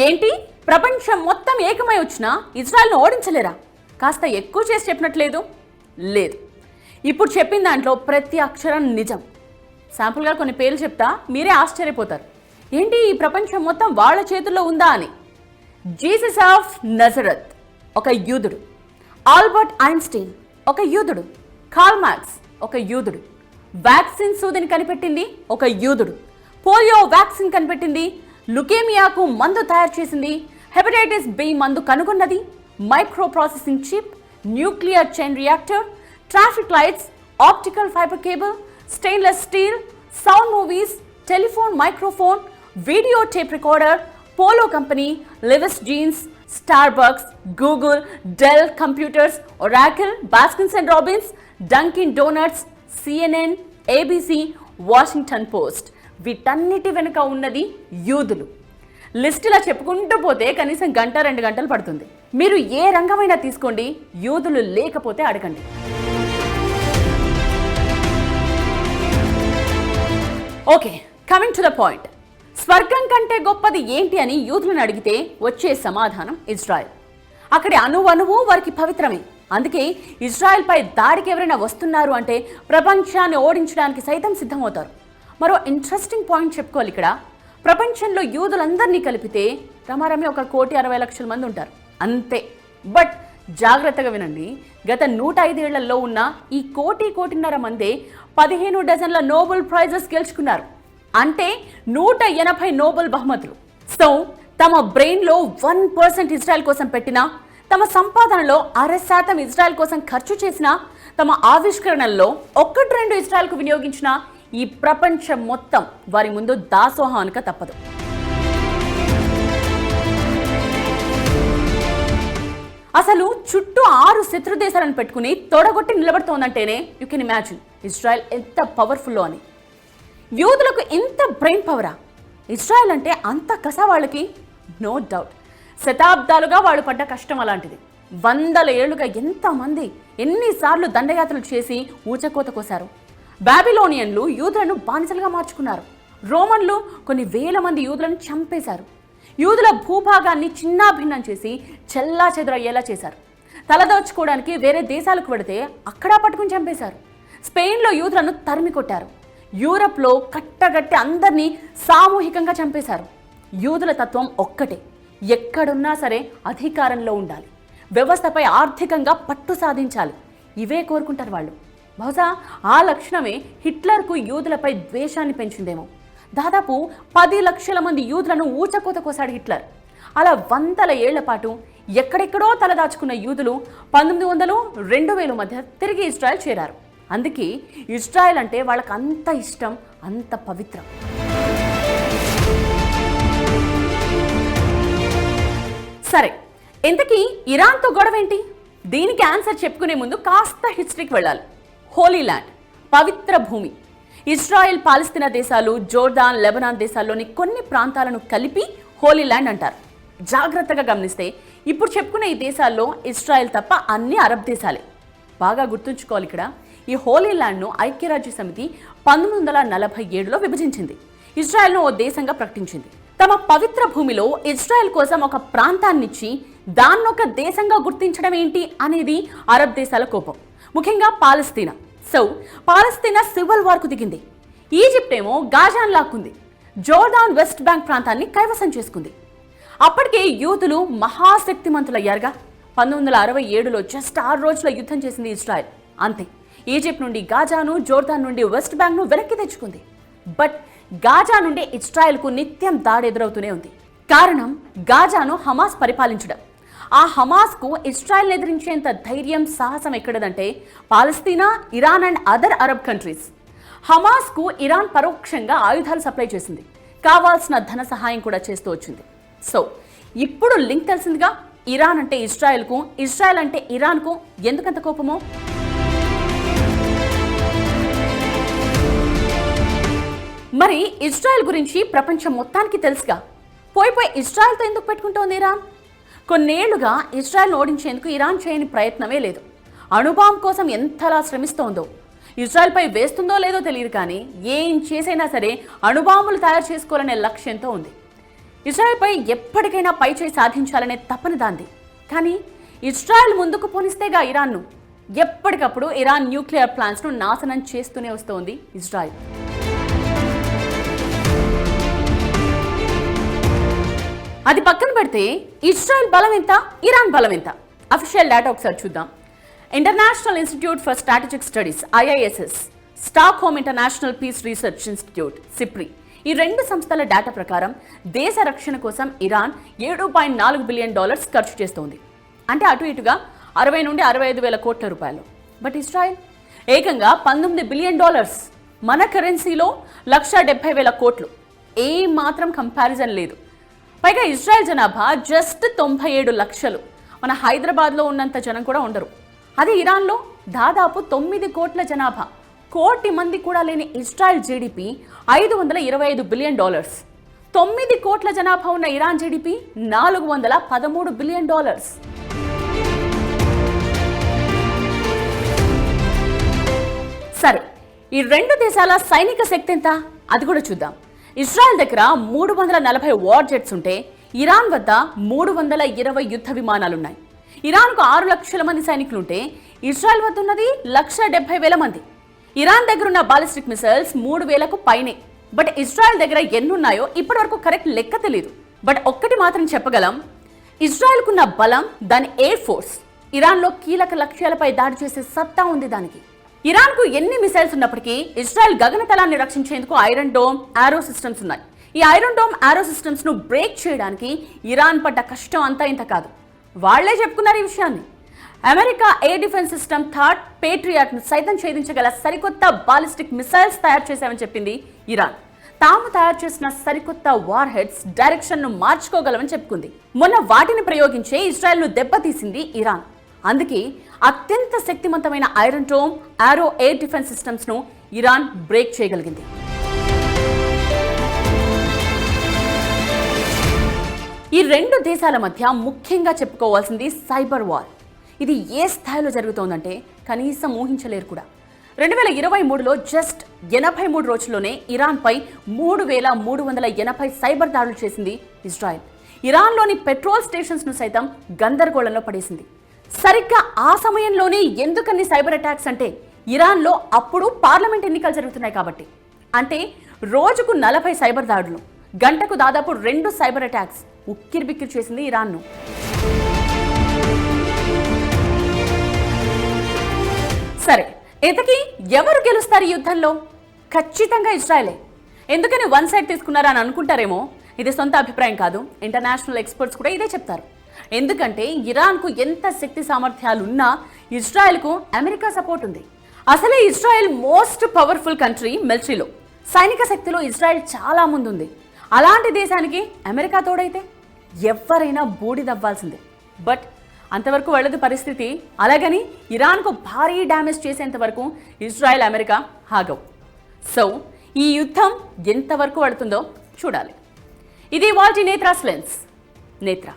ఏంటి ప్రపంచం మొత్తం ఏకమై వచ్చినా ఇజ్రాయెల్ను ఓడించలేరా? కాస్త ఎక్కువ చేసి చెప్పినట్లేదు. లేదు, ఇప్పుడు చెప్పిన దాంట్లో ప్రతి అక్షరం నిజం. శాంపుల్గా కొన్ని పేర్లు చెప్తా, మీరే ఆశ్చర్యపోతారు. ఏంటి ఈ ప్రపంచం మొత్తం వాళ్ళ చేతుల్లో ఉందా అని. జీసస్ ఆఫ్ నజరత్ ఒక యూదుడు, ఆల్బర్ట్ ఐన్స్టీన్ ఒక యూదుడు, కార్ల్ మార్క్స్ ఒక యూదుడు, వ్యాక్సిన్ సూదిని కనిపెట్టింది ఒక యూదుడు, పోలియో వ్యాక్సిన్ కనిపెట్టింది, లుకేమియాకు మందు తయారు చేసింది, హెపటైటిస్ బి మందు కనుగొన్నది, micro processing chip, nuclear chain reactor, traffic lights, optical fibre cable, stainless steel, sound movies, telephone microphone, video tape recorder, polo company, Levi's jeans, Starbucks, Google, Dell computers, Oracle, Baskins and Robbins, Dunkin Donuts, CNN, ABC, Washington Post. వీటన్నిటి వెనుక ఉన్నది యూదులు. లిస్టులా చెప్పుకుంటూ పోతే కనీసం గంట 2 గంటలు పడుతుంది. మీరు ఏ రంగమైనా తీసుకోండి, యూదులు లేకపోతే అడగండి. Okay, coming to the point. స్వర్గం కంటే గొప్పది ఏంటి అని యూదులను అడిగితే వచ్చే సమాధానం ఇజ్రాయెల్. అక్కడి అణువణువు వారికి పవిత్రమే. అందుకే ఇజ్రాయెల్పై దాడికి ఎవరైనా వస్తున్నారు అంటే ప్రపంచాన్ని ఓడించడానికి సైతం సిద్ధమవుతారు. మరో ఇంట్రెస్టింగ్ పాయింట్ చెప్పుకోవాలి ఇక్కడ. ప్రపంచంలో యూదులందరినీ కలిపితే రమారమి 1,60,00,000 మంది ఉంటారు అంతే. బట్ జాగ్రత్తగా వినండి, గత 105 ఏళ్లలో ఉన్న ఈ 1,00,00,000 మందే 15 డజన్ల నోబెల్ ప్రైజెస్ గెలుచుకున్నారు. అంటే 180 నోబెల్ బహుమతులు. సో తమ బ్రెయిన్లో 1% ఇజ్రాయెల్ కోసం పెట్టినా, తమ సంపాదనలో 0.5% ఇజ్రాయెల్ కోసం ఖర్చు చేసినా, తమ ఆవిష్కరణల్లో 1-2 ఇజ్రాయెల్కు వినియోగించిన ఈ ప్రపంచం మొత్తం వారి ముందు దాసోహం అనక తప్పదు. అసలు చుట్టూ 6 శత్రు దేశాలను పెట్టుకుని తొడగొట్టి నిలబడుతోందంటేనే యూ కెన్ ఇమాజిన్ ఇజ్రాయెల్ ఎంత పవర్ఫుల్లో అని. యూదులకు ఇంత బ్రెయిన్ పవరా? ఇజ్రాయెల్ అంటే అంత కస వాళ్ళకి? No doubt. శతాబ్దాలుగా వాళ్ళు పడ్డ కష్టం అలాంటిది. 100 ఏళ్లుగా ఎంతమంది ఎన్నిసార్లు దండయాత్రలు చేసి ఊచకోత కోశారు. బాబిలోనియన్లు యూదులను బానిసలుగా మార్చుకున్నారు. రోమన్లు కొన్ని వేల మంది యూదులను చంపేశారు. యూదుల భూభాగాన్ని చిన్నాభిన్నం చేసి చెల్లా చెదురయ్యేలా చేశారు. తలదోచుకోవడానికి వేరే దేశాలకు వెడితే అక్కడా పట్టుకుని చంపేశారు. స్పెయిన్లో యూదులను తరిమి కొట్టారు. యూరప్లో కట్టగట్టి అందరినీ సామూహికంగా చంపేశారు. యూదుల తత్వం ఒక్కటే, ఎక్కడున్నా సరే అధికారంలో ఉండాలి, వ్యవస్థపై ఆర్థికంగా పట్టు సాధించాలి. ఇవే కోరుకుంటారు వాళ్ళు. బహుశా ఆ లక్షణమే హిట్లర్కు యూదులపై ద్వేషాన్ని పెంచిందేమో. దాదాపు 10 లక్షల మంది యూదులను ఊచకోత కోసాడు హిట్లర్. అలా 100 ఏళ్ల పాటు ఎక్కడెక్కడో తలదాచుకున్న యూదులు 1900, 2000 మధ్య తిరిగి ఇజ్రాయెల్ చేరారు. అందుకే ఇజ్రాయెల్ అంటే వాళ్ళకి అంత ఇష్టం, అంత పవిత్రం. సరే, ఇంతకీ ఇరాన్తో గొడవ ఏంటి? దీనికి ఆన్సర్ చెప్పుకునే ముందు కాస్త హిస్టరీకి వెళ్ళాలి. హోలీ ల్యాండ్, పవిత్ర భూమి. ఇజ్రాయెల్, పాలస్తీనా దేశాలు, జోర్దాన్, లెబనాన్ దేశాల్లోని కొన్ని ప్రాంతాలను కలిపి హోలీ ల్యాండ్ అంటారు. జాగ్రత్తగా గమనిస్తే ఇప్పుడు చెప్పుకునే ఈ దేశాల్లో ఇజ్రాయెల్ తప్ప అన్ని అరబ్ దేశాలే. బాగా గుర్తుంచుకోవాలి ఇక్కడ. ఈ హోలీ ల్యాండ్ను ఐక్యరాజ్య సమితి 1947లో విభజించింది. ఇజ్రాయెల్ను ఓ దేశంగా ప్రకటించింది. తమ పవిత్ర భూమిలో ఇజ్రాయెల్ కోసం ఒక ప్రాంతాన్నిచ్చి దాన్నొక దేశంగా గుర్తించడం ఏంటి అనేది అరబ్ దేశాల కోపం, ముఖ్యంగా పాలస్తీనా. సో పాలస్తీనా సివిల్ వార్కు దిగింది. ఈజిప్ట్ ఏమో గాజాన్ లాక్కుంది. జోర్డాన్ వెస్ట్ బ్యాంక్ ప్రాంతాన్ని కైవసం చేసుకుంది. అప్పటికే యూదులు మహాశక్తిమంతులయ్యారుగా. 1967లో జస్ట్ 6 రోజుల యుద్ధం చేసింది ఇజ్రాయెల్. అంతే, ఈజిప్ట్ నుండి గాజాను, జోర్దాన్ నుండి వెస్ట్ బ్యాంక్ను వెనక్కి తెచ్చుకుంది. బట్ గాజా నుండి ఇజ్రాయెల్కు నిత్యం దాడి ఎదురవుతూనే ఉంది. కారణం గాజాను హమాస్ పరిపాలించడం. ఆ హమాస్కు ఇజ్రాయెల్ ఎదిరించేంత ధైర్యం, సాహసం ఎక్కడదంటే పాలస్తీనా, Iran and other Arab countries. హమాస్కు ఇరాన్ పరోక్షంగా ఆయుధాలు సప్లై చేసింది, కావాల్సిన ధన సహాయం కూడా చేస్తూ వచ్చింది. సో ఇప్పుడు లింక్ తెలిసిందిగా, ఇరాన్ అంటే ఇజ్రాయెల్కు, ఇజ్రాయెల్ అంటే ఇరాన్కు ఎందుకంత కోపమో. మరి ఇజ్రాయెల్ గురించి ప్రపంచం మొత్తానికి తెలుసుగా. పోయి ఇజ్రాయెల్తో ఎందుకు పెట్టుకుంటోంది ఇరాన్? కొన్నేళ్లుగా ఇజ్రాయెల్ను ఓడించేందుకు ఇరాన్ చేయని ప్రయత్నమే లేదు. అణుబాంబ్ కోసం ఎంతలా శ్రమిస్తోందో. ఇజ్రాయెల్పై వేస్తుందో లేదో తెలియదు, కానీ ఏం చేసైనా సరే అణుబాంబులు తయారు చేసుకోవాలనే లక్ష్యంతో ఉంది. ఇజ్రాయెల్పై ఎప్పటికైనా పైచేయి సాధించాలనే తపన దాంది. కానీ ఇజ్రాయెల్ ముందుకు పోనిస్తేగా ఇరాన్ను. ఎప్పటికప్పుడు ఇరాన్ న్యూక్లియర్ ప్లాంట్స్ను నాశనం చేస్తూనే వస్తోంది ఇజ్రాయెల్. అది పక్కన పెడితే ఇజ్రాయెల్ బలం ఎంత, ఇరాన్ బలం ఎంత? అఫీషియల్ డేటా ఒకసారి చూద్దాం. International institute for strategic studies IISS, Stockholm international peace research institute SIPRI, ఈ రెండు సంస్థల డేటా ప్రకారం దేశ రక్షణ కోసం ఇరాన్ $7.4 బిలియన్ ఖర్చు చేస్తోంది. అంటే అటు ఇటుగా 60 నుండి 65 వేల కోట్ల రూపాయలు. బట్ ఇజ్రాయెల్ ఏకంగా $19 బిలియన్, మన కరెన్సీలో 170,000 కోట్లు. ఏ మాత్రం కంపారిజన్ లేదు. పైగా ఇజ్రాయెల్ జనాభా జస్ట్ 97 లక్షలు. మన హైదరాబాద్లో ఉన్నంత జనం కూడా ఉండరు. అదే ఇరాన్లో దాదాపు 9 కోట్ల జనాభా. కోటి మంది కూడా లేని ఇజ్రాయెల్ GDP $525 బిలియన్. 9 కోట్ల జనాభా ఉన్న ఇరాన్ GDP $413 బిలియన్. సరే, ఈ రెండు దేశాల సైనిక శక్తి ఎంత అది కూడా చూద్దాం. ఇజ్రాయెల్ దగ్గర 340 వార్ జెట్స్ ఉంటే ఇరాన్ వద్ద 320 యుద్ధ విమానాలున్నాయి. ఇరాన్కు 6 లక్షల మంది సైనికులుంటే ఇజ్రాయెల్ వద్ద ఉన్నది 170,000 మంది. ఇరాన్ దగ్గర ఉన్న బాలిస్టిక్ మిసైల్స్ 3,000కు పైనే. బట్ ఇజ్రాయెల్ దగ్గర ఎన్నున్నాయో ఇప్పటి వరకు కరెక్ట్ లెక్క తెలియదు. బట్ ఒక్కటి మాత్రం చెప్పగలం, ఇజ్రాయెల్కున్న బలం దాని ఎయిర్ ఫోర్స్. ఇరాన్లో కీలక లక్ష్యాలపై దాడి చేసే సత్తా ఉంది దానికి. ఇరాన్కు ఎన్ని మిసైల్స్ ఉన్నప్పటికీ ఇజ్రాయెల్ గగనతలాన్ని రక్షించేందుకు ఐరన్ డోమ్ ఆరో సిస్టమ్స్ ఉన్నాయి. ఈ ఐరన్ డోమ్ ఆరో సిస్టమ్స్ ను బ్రేక్ చేయడానికి ఇరాన్ పడ్డ కష్టం అంతా ఇంత కాదు. వాళ్లే చెప్పుకున్నారు ఈ విషయాన్ని. America air defence system third Patriot ను సైతం ఛేదించగల సరికొత్త బాలిస్టిక్ మిసైల్స్ తయారు చేశామని చెప్పింది ఇరాన్. తాము తయారు చేసిన సరికొత్త వార్ హెడ్స్ డైరెక్షన్ ను మార్చుకోగలమని చెప్పుకుంది. మొన్న వాటిని ప్రయోగించే ఇజ్రాయెల్ ను దెబ్బతీసింది ఇరాన్. అందుకే అత్యంత శక్తివంతమైన ఐరన్ డోమ్ ఆరో ఎయిర్ డిఫెన్స్ సిస్టమ్స్ ను ఇరాన్ బ్రేక్ చేయగలిగింది. ఈ రెండు దేశాల మధ్య ముఖ్యంగా చెప్పుకోవాల్సింది సైబర్ వార్. ఇది ఏ స్థాయిలో జరుగుతోందంటే కనీసం ఊహించలేరు కూడా. 2023లో జస్ట్ 83 రోజుల్లోనే ఇరాన్పై 3,380 సైబర్ దాడులు చేసింది ఇజ్రాయెల్. ఇరాన్లోని పెట్రోల్ స్టేషన్స్ ను సైతం గందరగోళంలో పడేసింది. సరిగ్గా ఆ సమయంలోనే ఎందుకన్ని సైబర్ అటాక్స్ అంటే ఇరాన్లో అప్పుడు పార్లమెంట్ ఎన్నికలు జరుగుతున్నాయి కాబట్టి. అంటే రోజుకు 40 సైబర్ దాడులు, గంటకు దాదాపు 2 సైబర్ అటాక్స్ ఉక్కిరిబిక్కిరి చేసింది ఇరాన్ను. సరే, ఇంతకీ ఎవరు గెలుస్తారు ఈ యుద్ధంలో? ఖచ్చితంగా ఇజ్రాయెలే. ఎందుకని వన్ సైడ్ తీసుకున్నారా అని అనుకుంటారేమో. ఇది సొంత అభిప్రాయం కాదు, ఇంటర్నేషనల్ ఎక్స్పర్ట్స్ కూడా ఇదే చెప్తారు. ఎందుకంటే ఇరాన్కు ఎంత శక్తి సామర్థ్యాలున్నా ఇజ్రాయెల్కు అమెరికా సపోర్ట్ ఉంది. అసలే ఇజ్రాయెల్ మోస్ట్ పవర్ఫుల్ కంట్రీ మిలిటరీలో. సైనిక శక్తిలో ఇజ్రాయెల్ చాలా ముందుంది. అలాంటి దేశానికి అమెరికా తోడైతే ఎవరైనా బూడిదవ్వాల్సిందే. బట్ అంతవరకు వెళ్ళదు పరిస్థితి. అలాగని ఇరాన్కు భారీ డ్యామేజ్ చేసేంత వరకు ఇజ్రాయెల్ అమెరికా ఆగవు. సో ఈ యుద్ధం ఎంతవరకు పడుతుందో చూడాలి. ఇది వాల్టి నేత్రాస్ లెన్స్. నేత్ర.